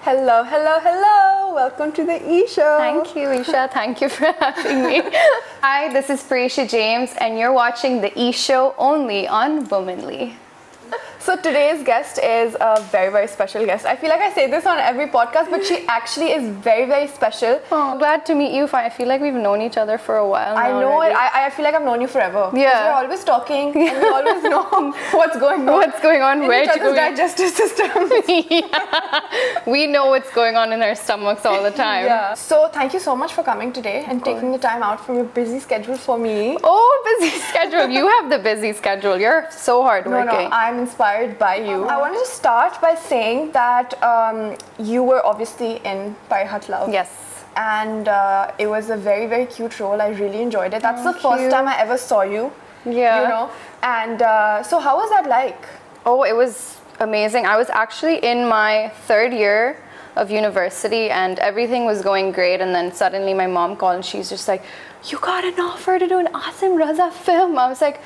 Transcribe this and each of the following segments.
Hello, hello, hello. Welcome to the E-Show. Thank you, Isha. Thank you for having me. Hi, this is Parisheh James, and you're watching the E-Show only on Womanllly. So today's guest is a very, very special guest. I feel like I say this on every podcast, but she actually is very, very special. Oh, glad to meet you. I feel like we've known each other for a while now. I know already. it. I feel like I've known you forever. Yeah. We're always talking and we always know what's going on. What's going on? In Where each to go? other's digestive system. Yeah. We know what's going on in our stomachs all the time. Yeah. So thank you so much for coming today and taking the time out from your busy schedule for me. Oh, busy schedule. You have the busy schedule. You're so hardworking. No, I'm inspired by you. I wanted to start by saying that you were obviously in Parisheh James. Yes. And it was a very, very cute role. I really enjoyed it. That's the Thank first you. time I ever saw you. Yeah. You know? And so how was that like? Oh, it was amazing. I was actually in my third year of university and everything was going great, and then suddenly my mom called and she's just like, you got an offer to do an Asim Raza film. I was like,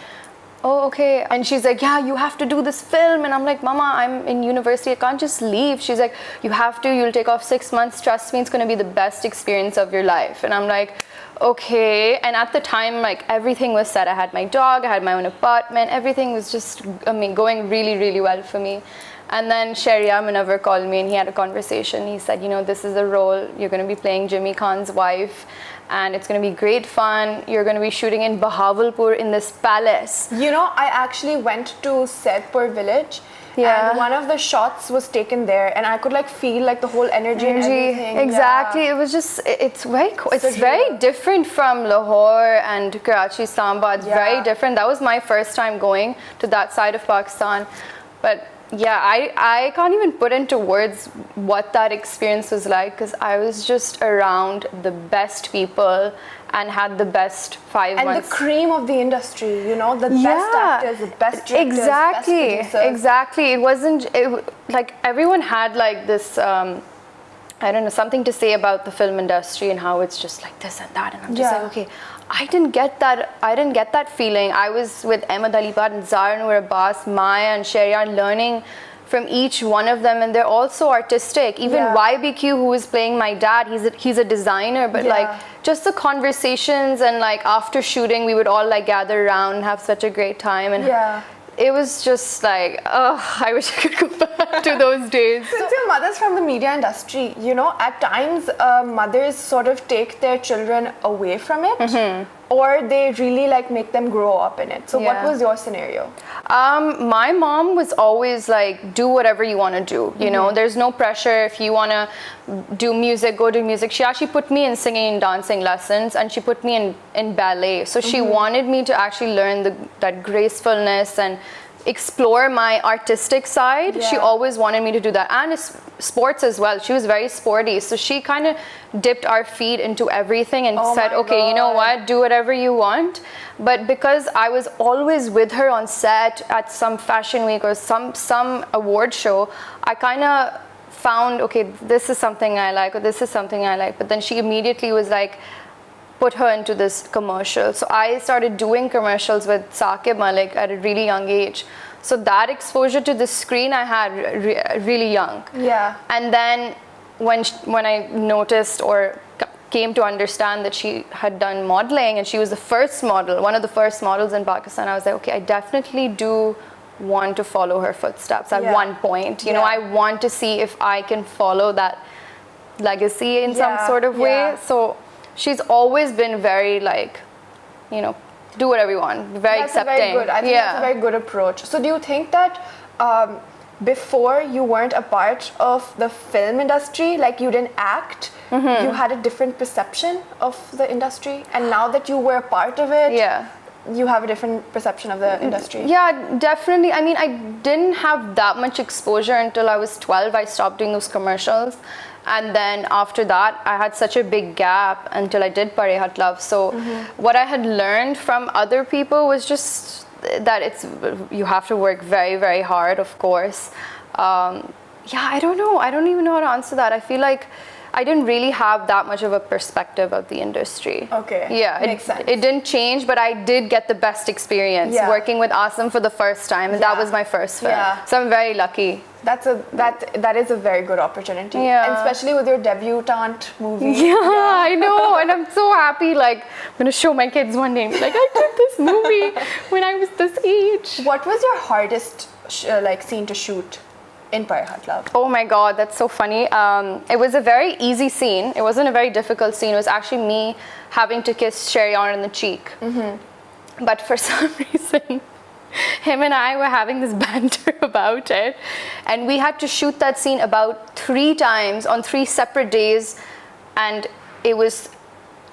oh, okay. And she's like, yeah, you have to do this film. And I'm like, Mama, I'm in university. I can't just leave. She's like, you have to. You'll take off 6 months. Trust me, it's going to be the best experience of your life. And I'm like, okay. And at the time, like, everything was set. I had my dog. I had my own apartment. Everything was just, going really, really well for me. And then Sharia Munawar called me and he had a conversation. He said, this is a role. You're going to be playing Jimmy Khan's wife. And it's going to be great fun. You're going to be shooting in Bahawalpur in this palace. I actually went to Saidpur village. Yeah. And one of the shots was taken there, and I could feel the whole energy and everything. Exactly. Yeah. It was just, it's very different from Lahore and Karachi, Islamabad. It's very different. That was my first time going to that side of Pakistan. But yeah, I can't even put into words what that experience was like, because I was just around the best people and had the best 5 months. And the cream of the industry, the best actors, the best directors, best producers. Exactly. It wasn't, everyone had this, something to say about the film industry and how it's just like this and that. And I'm just like, okay, I didn't get that feeling. I was with Ahmed Ali Bhatt and Zara Noor Abbas, Maya and Sharia, learning from each one of them, and they're also artistic. Even YBQ, who is playing my dad, he's a designer, but just the conversations and after shooting, we would all gather around and have such a great time. And it was just I wish I could go back to those days. Since your mother's from the media industry, at times mothers sort of take their children away from it, or they really make them grow up in it. So what was your scenario? My mom was always do whatever you want to do. There's no pressure. If you want to do music, go do music. She actually put me in singing and dancing lessons, and she put me in ballet. So she wanted me to actually learn that gracefulness and explore my artistic side. She always wanted me to do that, and sports as well. She was very sporty, so she kind of dipped our feet into everything and said, okay, you know what, do whatever you want. But because I was always with her on set at some fashion week or some award show, I kind of found, okay, this is something I like, or this is something I like. But then she immediately was like, put her into this commercial. So I started doing commercials with Saqib Malik at a really young age. So that exposure to the screen I had really young. Yeah. And then when I noticed or came to understand that she had done modeling and she was the first model, one of the first models in Pakistan, I was like, okay, I definitely do want to follow her footsteps at one point. I want to see if I can follow that legacy in some sort of way. So she's always been very do whatever you want, very accepting. I think that's a very good approach. So do you think that before you weren't a part of the film industry, you didn't act, you had a different perception of the industry, and now that you were a part of it, you have a different perception of the industry? Yeah, definitely. I mean, I didn't have that much exposure until I was 12. I stopped doing those commercials. And then after that, I had such a big gap until I did Parisheh James. So what I had learned from other people was just that you have to work very, very hard, of course. I don't know. I don't even know how to answer that. I feel like I didn't really have that much of a perspective of the industry. Okay. Yeah, makes sense. It didn't change, but I did get the best experience working with Asim for the first time, and that was my first film. So I'm very lucky. That is a very good opportunity. Yeah. And especially with your debutante movie. Yeah, I know, and I'm so happy. Like, I'm gonna show my kids one day. And be like, I did this movie when I was this age. What was your hardest scene to shoot in Parisheh James? Oh my God, that's so funny. It was a very easy scene. It wasn't a very difficult scene. It was actually me having to kiss Sherry on the cheek. Mm-hmm. But for some reason, him and I were having this banter about it, and we had to shoot that scene about 3 times on 3 separate days, and it was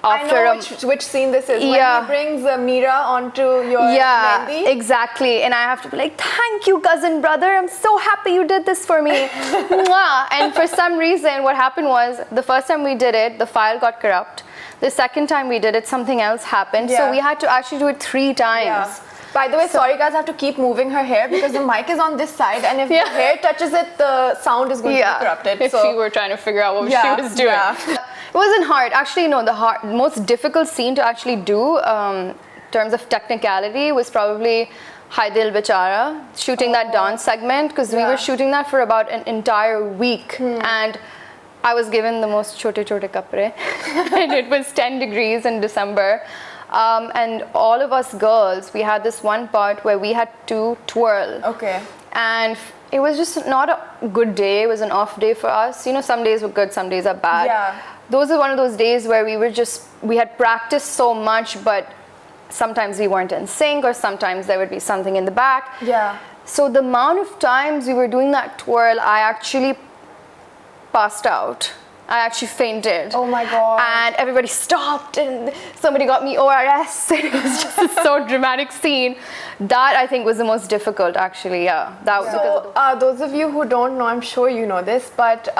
after I know which scene this is. Yeah. When he brings Mira onto your Mehndi. Exactly. And I have to be like, thank you, cousin brother. I'm so happy you did this for me. Mwah. And for some reason, what happened was, the first time we did it, the file got corrupt. The second time we did it, something else happened. Yeah. So we had to actually do it 3 times. Yeah. By the way, sorry guys, I have to keep moving her hair because the mic is on this side, and if the hair touches it, the sound is going to be corrupted. If you were trying to figure out what she was doing. Yeah. It wasn't hard. Actually, no, the most difficult scene to actually do in terms of technicality was probably Hai Dil Bechara, shooting that dance segment, because we were shooting that for about an entire week. And I was given the most chote kapre, and it was 10 degrees in December. And all of us girls, we had this one part where we had to twirl. Okay. And it was just not a good day. It was an off day for us. You know, some days were good, some days are bad. Yeah. Those are one of those days where we had practiced so much, but sometimes we weren't in sync, or sometimes there would be something in the back. Yeah. So the amount of times we were doing that twirl, I actually passed out. I actually fainted. Oh my God. And everybody stopped, and somebody got me ORS. And it was just a so dramatic scene. That, I think, was the most difficult, actually. Yeah. So, those of you who don't know, I'm sure you know this, but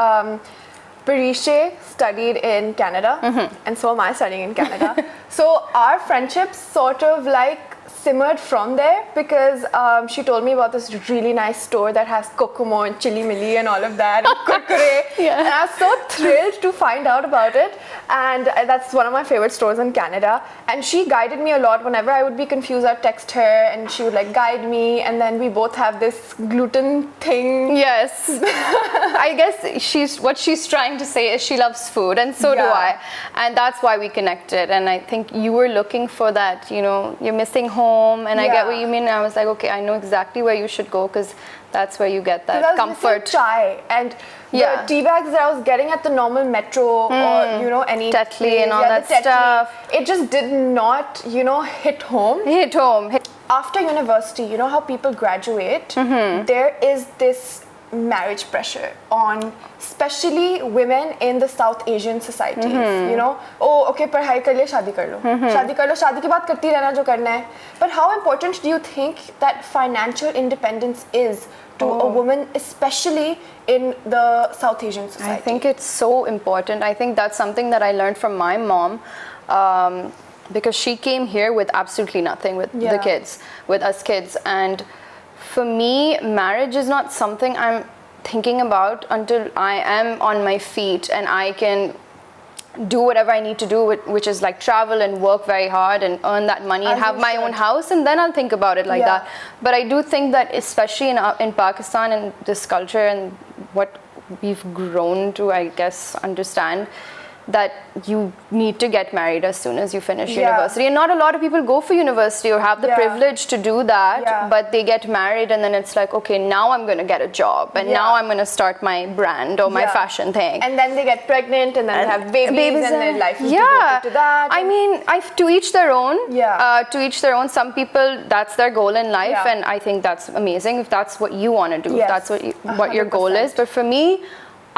Parisheh studied in Canada, and so am I studying in Canada. So our friendships sort of like simmered from there, because she told me about this really nice store that has Kokomo and Chili Milli and all of that, and Kurkure. And I was so thrilled to find out about it, and that's one of my favorite stores in Canada. And she guided me a lot. Whenever I would be confused, I'd text her and she would like guide me, and then we both have this gluten thing. Yes. I guess what she's trying to say is she loves food, and so do I. And that's why we connected. And I think you were looking for that, you know, you're missing home, and I get what you mean. And I was like, okay, I know exactly where you should go, because that's where you get that comfort. Chai and the tea bags that I was getting at the normal metro or, you know, any Tetley and all that stuff. It just did not, you know, hit home. After university, you know how people graduate, there is this marriage pressure on especially women in the South Asian societies. You know, oh, okay, पढ़ाई कर ले, शादी कर लो, शादी के बाद करती रहना जो करना है. But how important do you think that financial independence is to a woman, especially in the South Asian society? I think it's so important. I think that's something that I learned from my mom. Because she came here with absolutely nothing, with the kids, with us kids. And for me, marriage is not something I'm thinking about until I am on my feet and I can do whatever I need to do, which is like travel and work very hard and earn that money and have my own house, and then I'll think about it like that. But I do think that especially in Pakistan and this culture and what we've grown to, I guess, understand, that you need to get married as soon as you finish university. And not a lot of people go for university or have the privilege to do that, but they get married and then it's like, okay, now I'm going to get a job and now I'm going to start my brand or my fashion thing. And then they get pregnant and then they have babies and their life is devoted to that. I mean, to each their own. To each their own. Some people, that's their goal in life, and I think that's amazing if that's what you want to do, if that's what your goal is. But for me,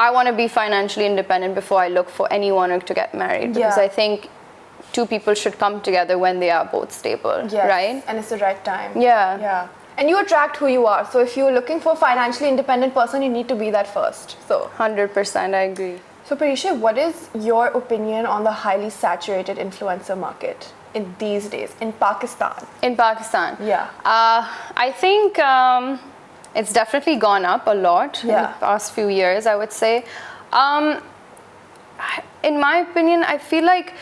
I want to be financially independent before I look for anyone to get married, because I think two people should come together when they are both stable, right? And it's the right time. Yeah. And you attract who you are. So if you're looking for a financially independent person, you need to be that first. So 100%, I agree. So Parisheh, what is your opinion on the highly saturated influencer market in these days in Pakistan? In Pakistan? Yeah. I think it's definitely gone up a lot in the past few years, I would say. In my opinion, I feel like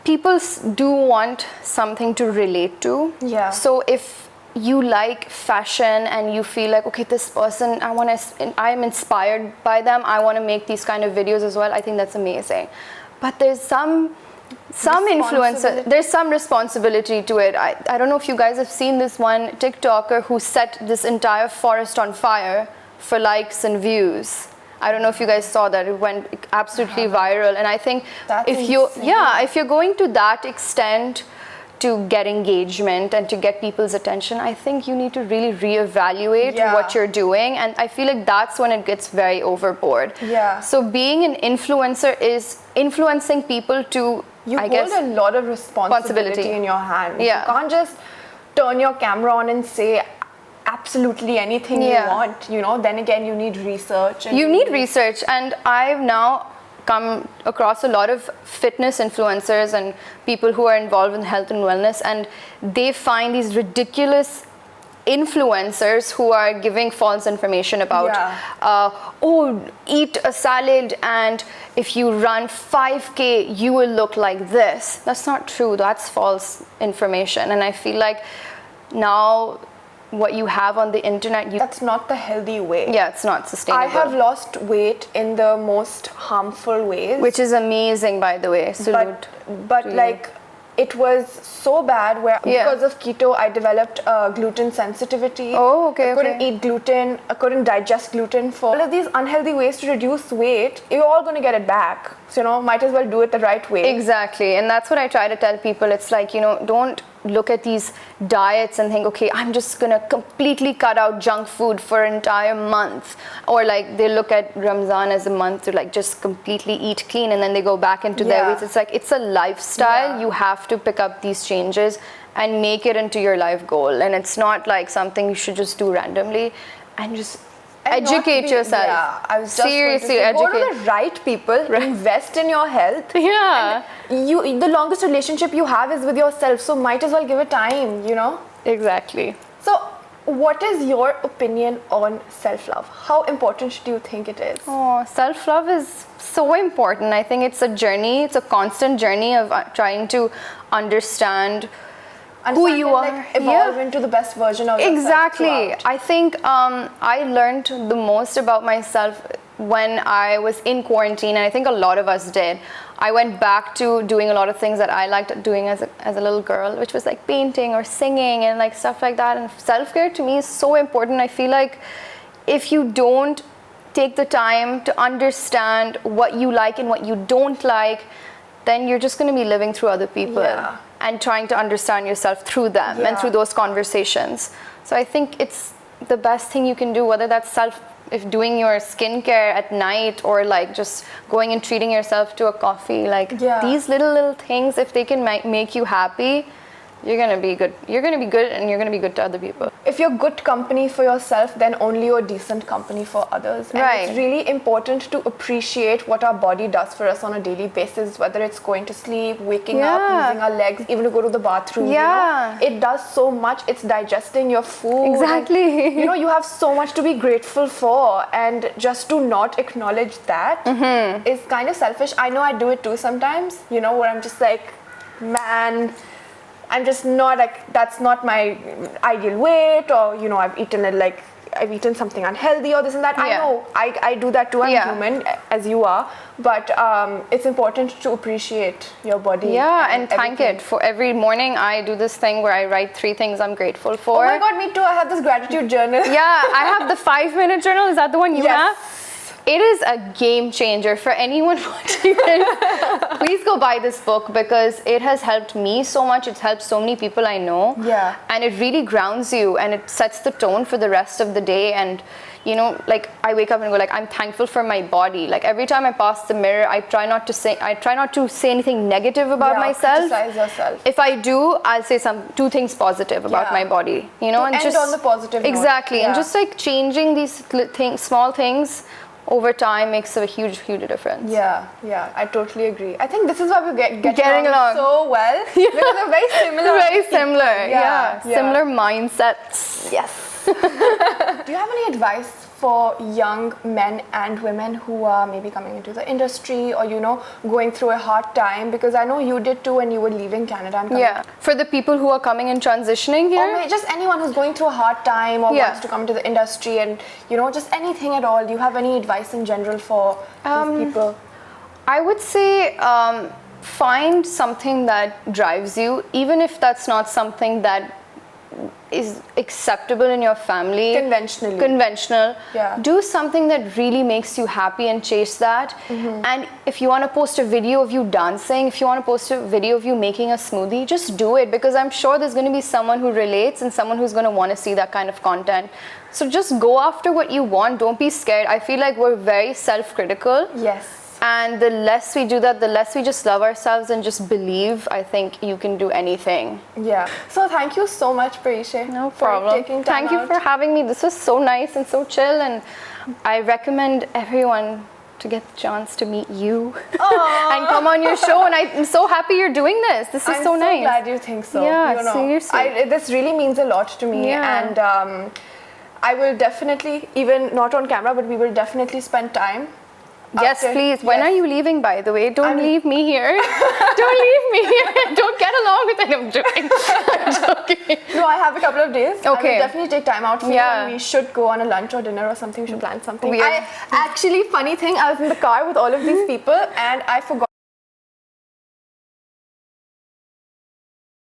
people do want something to relate to. Yeah. So if you like fashion and you feel like, okay, this person, I'm inspired by them, I want to make these kind of videos as well, I think that's amazing. But there's some influencer, there's some responsibility to it. I don't know if you guys have seen this one TikToker who set this entire forest on fire for likes and views. I don't know if you guys saw that. It went absolutely viral. And I think if you're going to that extent to get engagement and to get people's attention, I think you need to really reevaluate what you're doing. And I feel like that's when it gets very overboard. Yeah. So being an influencer is influencing people to, you hold a lot of responsibility in your hands. Yeah. You can't just turn your camera on and say absolutely anything you want. You know, then again, you need research. You need research. And I've now come across a lot of fitness influencers and people who are involved in health and wellness, and they find these ridiculous influencers who are giving false information about eat a salad and if you run 5K you will look like this. That's not true. That's false information. And I feel like now what you have on the internet, that's not the healthy way. Yeah, it's not sustainable. I have lost weight in the most harmful ways, which is amazing, by the way. Salute. But like, it was so bad where because of keto I developed gluten sensitivity. Oh, okay. I couldn't eat gluten, I couldn't digest gluten. For all of these unhealthy ways to reduce weight, you're all going to get it back. So, you know, might as well do it the right way. Exactly. And that's what I try to tell people. It's like, you know, don't look at these diets and think, okay, I'm just going to completely cut out junk food for an entire month. Or like they look at Ramzan as a month to like just completely eat clean and then they go back into their weights. It's like, it's a lifestyle. You have to pick up these changes and make it into your life goal. And it's not like something you should just do randomly, and just educate yourself. Yeah, I was just seriously educate. Go to the right people. Invest in your health. Yeah. And the longest relationship you have is with yourself, so might as well give it time. You know. Exactly. So, what is your opinion on self-love? How important do you think it is? Oh, self-love is so important. I think it's a journey. It's a constant journey of trying to understand who you are, like, evolve into the best version of yourself. Exactly. I think I learned the most about myself when I was in quarantine, and I think a lot of us did. I went back to doing a lot of things that I liked doing as a little girl, which was like painting or singing and like stuff like that. And self-care to me is so important. I feel like if you don't take the time to understand what you like and what you don't like, then you're just going to be living through other people and trying to understand yourself through them and through those conversations. So I think it's the best thing you can do, whether that's if doing your skincare at night or like just going and treating yourself to a coffee, like these little things, if they can make you happy, you're going to be good. You're going to be good and you're going to be good to other people. If you're good company for yourself, then only you're decent company for others. And it's really important to appreciate what our body does for us on a daily basis, whether it's going to sleep, waking up, using our legs, even to go to the bathroom. You know? It does so much. It's digesting your food. Exactly. And, you know, you have so much to be grateful for, and just to not acknowledge that is kind of selfish. I know I do it too sometimes, you know, where I'm just like, man, I'm just not like, that's not my ideal weight, or, you know, I've eaten something unhealthy or this and that. I know I do that too. I'm human as you are, but it's important to appreciate your body. And thank it. For every morning I do this thing where I write 3 things I'm grateful for. Oh my god, me too. I have this gratitude journal. I have the 5-minute journal. Is that the one you have? It is a game changer for anyone watching it. Please go buy this book because it has helped me so much. It's helped so many people I know. And it really grounds you and it sets the tone for the rest of the day. And, you know, like I wake up and go like, I'm thankful for my body. Like every time I pass the mirror, I try not to say anything negative about myself. Criticize yourself. If I do, I'll say 2 things positive about my body. You know, and just on the positive note. Exactly. And just like changing these small things over time makes a huge difference. I totally agree. I think this is why we getting along so well. Because they're very similar. Very similar. Similar mindsets. Yes. Do you have any advice for young men and women who are maybe coming into the industry or, you know, going through a hard time? Because I know you did too when you were leaving Canada and coming. Yeah, for the people who are coming and transitioning here? Or just anyone who's going through a hard time or wants to come into the industry and, you know, just anything at all. Do you have any advice in general for these people? I would say find something that drives you, even if that's not something that is acceptable in your family. Conventional. Yeah. Do something that really makes you happy and chase that. And if you want to post a video of you dancing, if you want to post a video of you making a smoothie, just do it, because I'm sure there's going to be someone who relates and someone who's going to want to see that kind of content. So just go after what you want. Don't be scared. I feel like we're very self-critical. Yes. And the less we do that, the less we just love ourselves and just believe, I think you can do anything. Yeah. So thank you so much, Parisheh. No problem. For taking time Thank you for having me. This was so nice and so chill, and I recommend everyone to get the chance to meet you and come on your show. And I'm so happy you're doing this. This is so nice. I'm so glad you think so. Yeah, you know, seriously. This really means a lot to me. Yeah. And I will definitely, even not on camera, but we will definitely spend time. Yes, please. When are you leaving, by the way? Don't leave me here. Don't leave me here. Don't get along with it. I'm joking. I'm joking. No, I have a couple of days. Okay. I will definitely take time out for you, and we should go on a lunch or dinner or something. We should plan something. Actually, funny thing, I was in the car with all of these people and I forgot